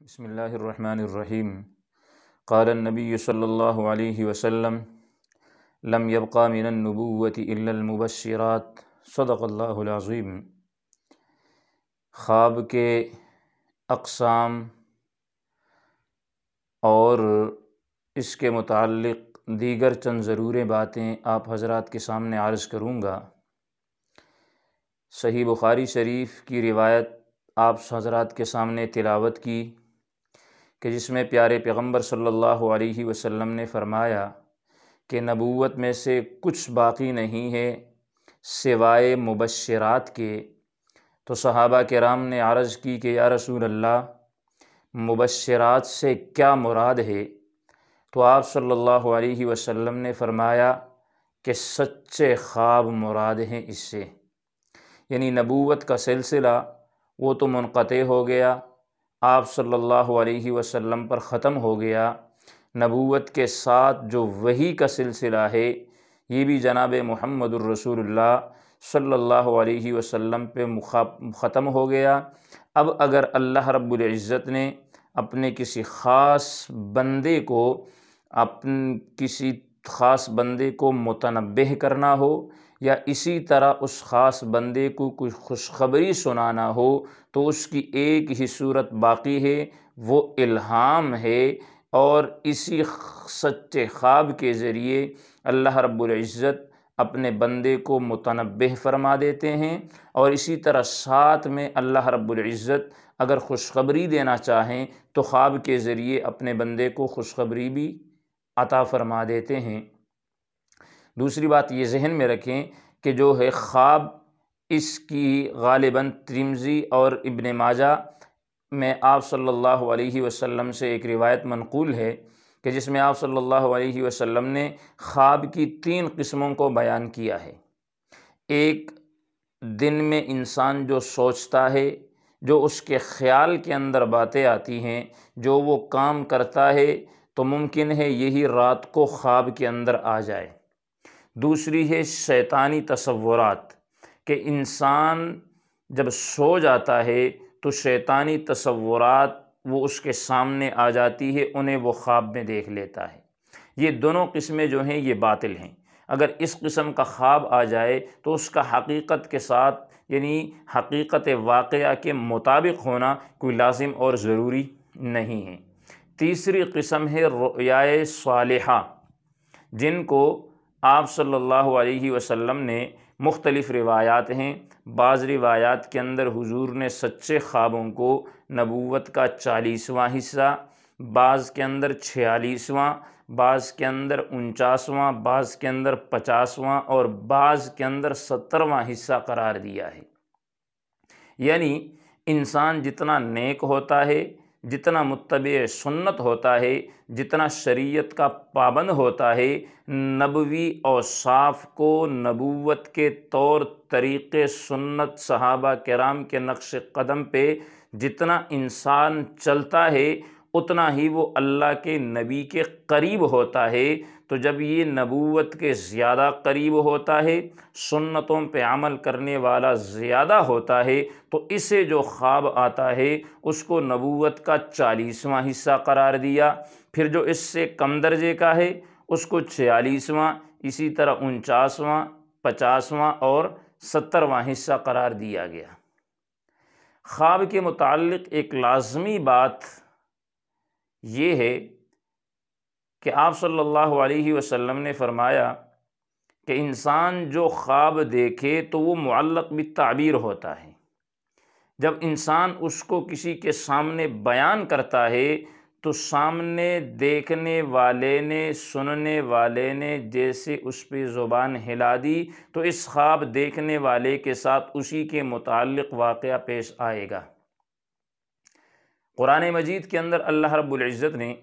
بسم اللہ الرحمن الرحیم۔ قال النبی صلی اللہ علیہ وسلم لم يبقى من النبوة الا المبشرات، صدق اللہ العظیم۔ خواب کے اقسام اور اس کے متعلق دیگر چند ضروری باتیں آپ حضرات کے سامنے عرض کروں گا۔ صحیح بخاری شریف کی روایت آپ حضرات کے سامنے تلاوت کی کہ جس میں پیارے پیغمبر صلی اللہ علیہ وسلم نے فرمایا کہ نبوت میں سے کچھ باقی نہیں ہے سوائے مبشرات کے۔ تو صحابہ کرام نے عرض کی کہ یا رسول اللہ، مبشرات سے کیا مراد ہے؟ تو آپ صلی اللہ علیہ وسلم نے فرمایا کہ سچے خواب مراد ہیں اس سے، یعنی نبوت کا سلسلہ وہ تو منقطع ہو گیا، آپ صلی اللہ علیہ وسلم پر ختم ہو گیا۔ نبوت کے ساتھ جو وحی کا سلسلہ ہے یہ بھی جناب محمد الرسول اللہ صلی اللہ علیہ وسلم پہ ختم ہو گیا۔ اب اگر اللہ رب العزت نے اپنے کسی خاص بندے کو متنبہ کرنا ہو یا اسی طرح اس خاص بندے کو کچھ خوشخبری سنانا ہو تو اس کی ایک ہی صورت باقی ہے، وہ الہام ہے، اور اسی سچے خواب کے ذریعے اللہ رب العزت اپنے بندے کو متنبہ فرما دیتے ہیں، اور اسی طرح ساتھ میں اللہ رب العزت اگر خوشخبری دینا چاہیں تو خواب کے ذریعے اپنے بندے کو خوشخبری بھی عطا فرما دیتے ہیں۔ دوسری بات یہ ذہن میں رکھیں کہ جو ہے خواب، اس کی غالباً ترمذی اور ابن ماجہ میں آپ صلی اللہ علیہ وسلم سے ایک روایت منقول ہے کہ جس میں آپ صلی اللہ علیہ وسلم نے خواب کی 3 قسموں کو بیان کیا ہے۔ ایک، دن میں انسان جو سوچتا ہے، جو اس کے خیال کے اندر باتیں آتی ہیں، جو وہ کام کرتا ہے تو ممکن ہے یہی رات کو خواب کے اندر آ جائے۔ دوسری ہے شیطانی تصورات، کہ انسان جب سو جاتا ہے تو شیطانی تصورات وہ اس کے سامنے آ جاتی ہے، انہیں وہ خواب میں دیکھ لیتا ہے۔ یہ دونوں قسمیں جو ہیں یہ باطل ہیں۔ اگر اس قسم کا خواب آ جائے تو اس کا حقیقت کے ساتھ، یعنی حقیقت واقعہ کے مطابق ہونا کوئی لازم اور ضروری نہیں ہے۔ تیسری قسم ہے رؤیائے صالحہ، جن کو آپ صلی اللہ علیہ وسلم نے مختلف روایات ہیں، بعض روایات کے اندر حضور نے سچے خوابوں کو نبوت کا 40واں حصہ، بعض کے اندر 46واں، بعض کے اندر 49واں، بعض کے اندر 50واں اور بعض کے اندر 70واں حصہ قرار دیا ہے۔ یعنی انسان جتنا نیک ہوتا ہے، جتنا متبع سنت ہوتا ہے، جتنا شریعت کا پابند ہوتا ہے، نبوی اوصاف کو، نبوت کے طور طریقے، سنت، صحابہ کرام کے نقش قدم پہ جتنا انسان چلتا ہے اتنا ہی وہ اللہ کے نبی کے قریب ہوتا ہے۔ تو جب یہ نبوت کے زیادہ قریب ہوتا ہے، سنتوں پہ عمل کرنے والا زیادہ ہوتا ہے، تو اسے جو خواب آتا ہے اس کو نبوت کا 40واں حصہ قرار دیا۔ پھر جو اس سے کم درجے کا ہے اس کو 46واں، اسی طرح 49واں، 50واں اور 70واں حصہ قرار دیا گیا۔ خواب کے متعلق ایک لازمی بات یہ ہے کہ آپ صلی اللہ علیہ وسلم نے فرمایا کہ انسان جو خواب دیکھے تو وہ معلق بالتعبیر ہوتا ہے۔ جب انسان اس کو کسی کے سامنے بیان کرتا ہے تو سامنے دیکھنے والے نے، سننے والے نے جیسے اس پہ زبان ہلا دی تو اس خواب دیکھنے والے کے ساتھ اسی کے متعلق واقعہ پیش آئے گا۔ قرآن مجید کے اندر اللہ رب العزت نے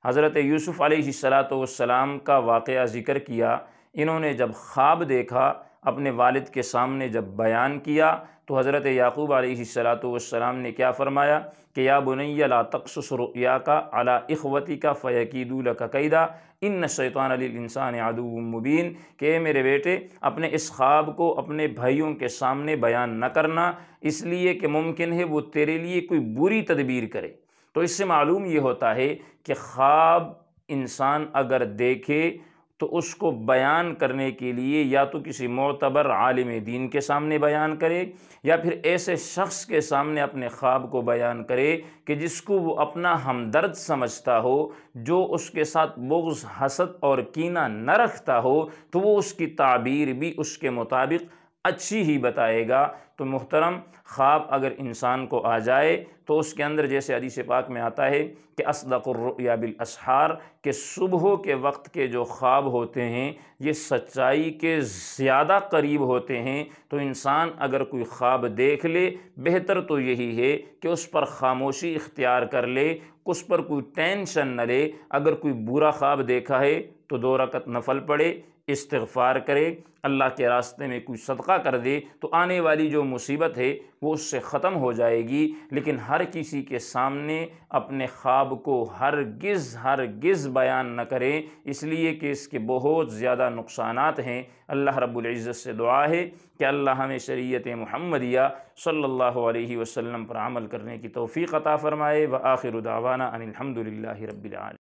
حضرت یوسف علیہ السلام کا واقعہ ذکر کیا۔ انہوں نے جب خواب دیکھا، اپنے والد کے سامنے جب بیان کیا تو حضرت یعقوب علیہ السلام نے کیا فرمایا کہ یا بنی لا تقصص رؤیاک علی اخوتک فیکیدوا لک کیدا ان الشیطان للانسان عدو مبین، کہ اے میرے بیٹے اپنے اس خواب کو اپنے بھائیوں کے سامنے بیان نہ کرنا، اس لیے کہ ممکن ہے وہ تیرے لیے کوئی بری تدبیر کرے، تو اس سے معلوم یہ ہوتا ہے کہ خواب انسان اگر دیکھے تو اس کو بیان کرنے کے لیے یا تو کسی معتبر عالم دین کے سامنے بیان کرے، یا پھر ایسے شخص کے سامنے اپنے خواب کو بیان کرے کہ جس کو وہ اپنا ہمدرد سمجھتا ہو، جو اس کے ساتھ بغض، حسد اور کینہ نہ رکھتا ہو، تو وہ اس کی تعبیر بھی اس کے مطابق اچھی ہی بتائے گا۔ تو محترم، خواب اگر انسان کو آ جائے تو اس کے اندر جیسے حدیث پاک میں آتا ہے کہ اصدق الرؤیا بالاسحار، کہ صبح کے وقت کے جو خواب ہوتے ہیں یہ سچائی کے زیادہ قریب ہوتے ہیں۔ تو انسان اگر کوئی خواب دیکھ لے، بہتر تو یہی ہے کہ اس پر خاموشی اختیار کر لے، اس پر کوئی ٹینشن نہ لے۔ اگر کوئی برا خواب دیکھا ہے تو 2 رکعت نفل پڑھے، استغفار کرے، اللہ کے راستے میں کوئی صدقہ کر دے، تو آنے والی جو مصیبت ہے وہ اس سے ختم ہو جائے گی۔ لیکن ہر کسی کے سامنے اپنے خواب کو ہرگز بیان نہ کریں، اس لیے کہ اس کے بہت زیادہ نقصانات ہیں۔ اللہ رب العزت سے دعا ہے کہ اللہ ہمیں شریعت محمدیہ صلی اللہ علیہ وسلم پر عمل کرنے کی توفیق عطا فرمائے۔ وآخر دعوانا ان الحمد للہ رب العالمین۔